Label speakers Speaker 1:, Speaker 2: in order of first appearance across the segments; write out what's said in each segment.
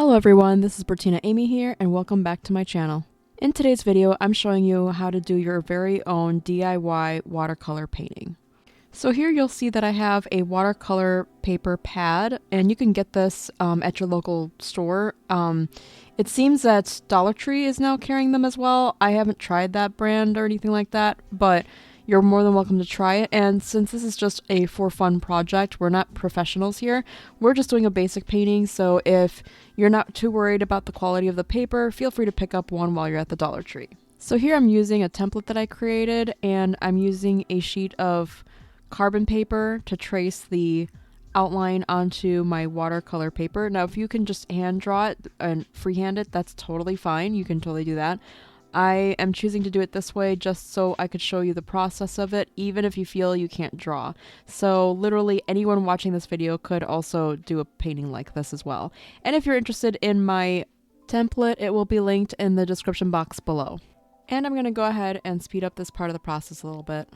Speaker 1: Hello everyone, this is Bertina Amy here and welcome back to my channel. In today's video, I'm showing you how to do your very own DIY watercolor painting. So here you'll see that I have a watercolor paper pad, and you can get this at your local store. It seems that Dollar Tree is now carrying them as well. I haven't tried that brand or anything like that, but you're more than welcome to try it. And since this is just a for fun project, we're not professionals here. We're just doing a basic painting, so if you're not too worried about the quality of the paper, feel free to pick up one while you're at the Dollar Tree. So here I'm using a template that I created, and I'm using a sheet of carbon paper to trace the outline onto my watercolor paper. Now, if you can just hand draw it and freehand it, that's totally fine. You can totally do that. I am choosing to do it this way just so I could show you the process of it, even if you feel you can't draw. So literally anyone watching this video could also do a painting like this as well. And if you're interested in my template, it will be linked in the description box below. And I'm going to go ahead and speed up this part of the process a little bit.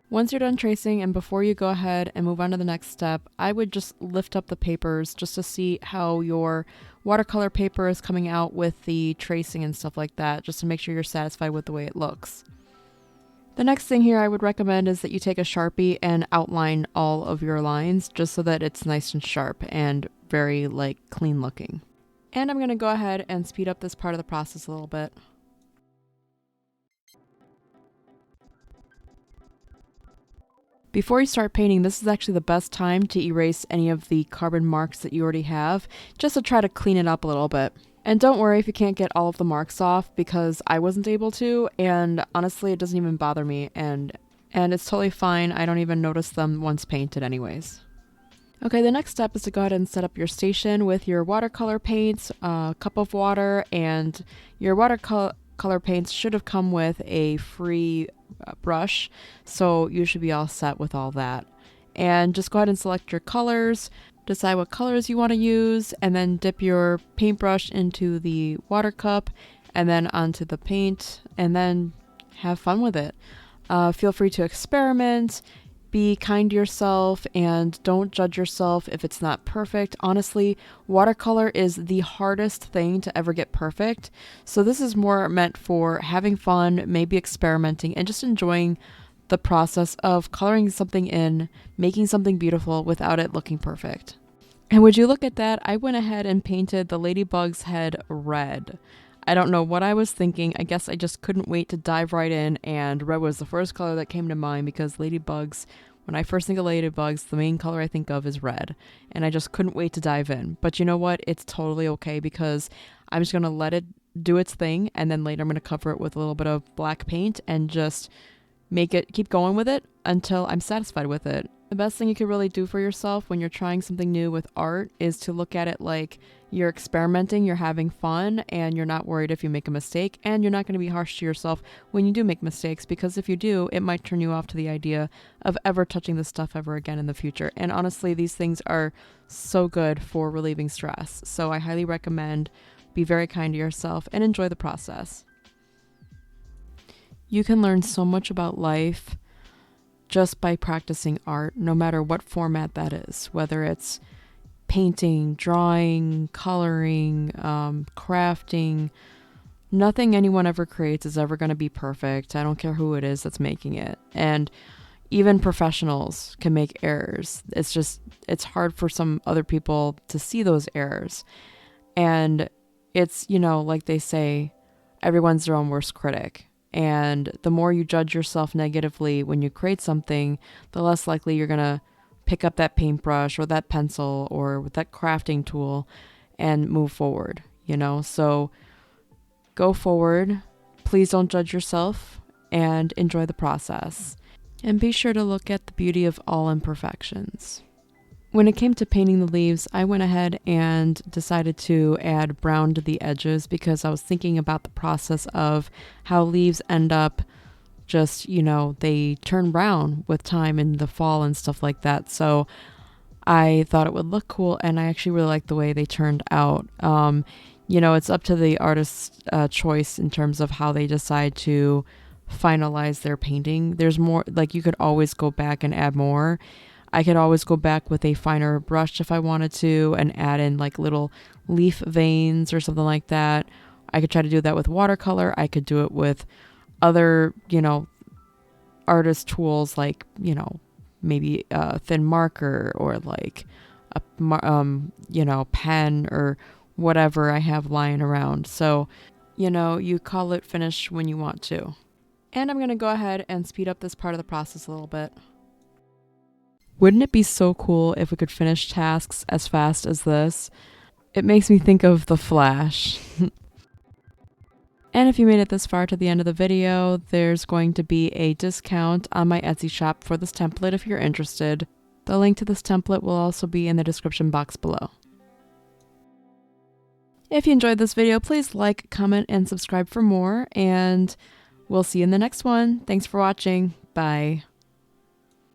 Speaker 1: Once you're done tracing and before you go ahead and move on to the next step, I would just lift up the papers just to see how your watercolor paper is coming out with the tracing and stuff like that, just to make sure you're satisfied with the way it looks. The next thing here I would recommend is that you take a Sharpie and outline all of your lines just so that it's nice and sharp and very clean looking. And I'm going to go ahead and speed up this part of the process a little bit. Before you start painting, this is actually the best time to erase any of the carbon marks that you already have, just to try to clean it up a little bit. And don't worry if you can't get all of the marks off, because I wasn't able to, and honestly it doesn't even bother me, and it's totally fine. I don't even notice them once painted anyways. Okay, the next step is to go ahead and set up your station with your watercolor paints, a cup of water, and your watercolor paints should have come with a free brush, so you should be all set with all that. And just go ahead and select your colors, decide what colors you want to use, and then dip your paintbrush into the water cup and then onto the paint, and then have fun with it. Feel free to experiment. Be kind to yourself and don't judge yourself if it's not perfect. Honestly, watercolor is the hardest thing to ever get perfect. So this is more meant for having fun, maybe experimenting, and just enjoying the process of coloring something in, making something beautiful without it looking perfect. And would you look at that? I went ahead and painted the Ladybug's head red. I don't know what I was thinking. I guess I just couldn't wait to dive right in, and red was the first color that came to mind because ladybugs, when I first think of ladybugs, the main color I think of is red, and I just couldn't wait to dive in. But you know what? It's totally okay because I'm just going to let it do its thing, and then later I'm going to cover it with a little bit of black paint and just keep going with it until I'm satisfied with it. The best thing you can really do for yourself when you're trying something new with art is to look at it like you're experimenting, you're having fun, and you're not worried if you make a mistake, and you're not going to be harsh to yourself when you do make mistakes, because if you do, it might turn you off to the idea of ever touching this stuff ever again in the future. And honestly, these things are so good for relieving stress. So I highly recommend be very kind to yourself and enjoy the process. You can learn so much about life just by practicing art, no matter what format that is, whether it's painting, drawing, coloring, crafting. Nothing anyone ever creates is ever going to be perfect. I don't care who it is that's making it. And even professionals can make errors. It's hard for some other people to see those errors. And it's, like they say, everyone's their own worst critic. And the more you judge yourself negatively when you create something, the less likely you're going to pick up that paintbrush or that pencil or with that crafting tool and move forward, So go forward. Please don't judge yourself and enjoy the process. And be sure to look at the beauty of all imperfections. When it came to painting the leaves, I went ahead and decided to add brown to the edges because I was thinking about the process of how leaves end up just, they turn brown with time in the fall and stuff like that. So I thought it would look cool, and I actually really like the way they turned out. It's up to the artist's choice in terms of how they decide to finalize their painting. There's more, you could always go back and add more. I could always go back with a finer brush if I wanted to and add in like little leaf veins or something like that. I could try to do that with watercolor. I could do it with other, artist tools like, maybe a thin marker or like a, pen or whatever I have lying around. So, you call it finished when you want to. And I'm going to go ahead and speed up this part of the process a little bit. Wouldn't it be so cool if we could finish tasks as fast as this? It makes me think of The Flash. And if you made it this far to the end of the video, there's going to be a discount on my Etsy shop for this template if you're interested. The link to this template will also be in the description box below. If you enjoyed this video, please like, comment, and subscribe for more, and we'll see you in the next one. Thanks for watching. Bye.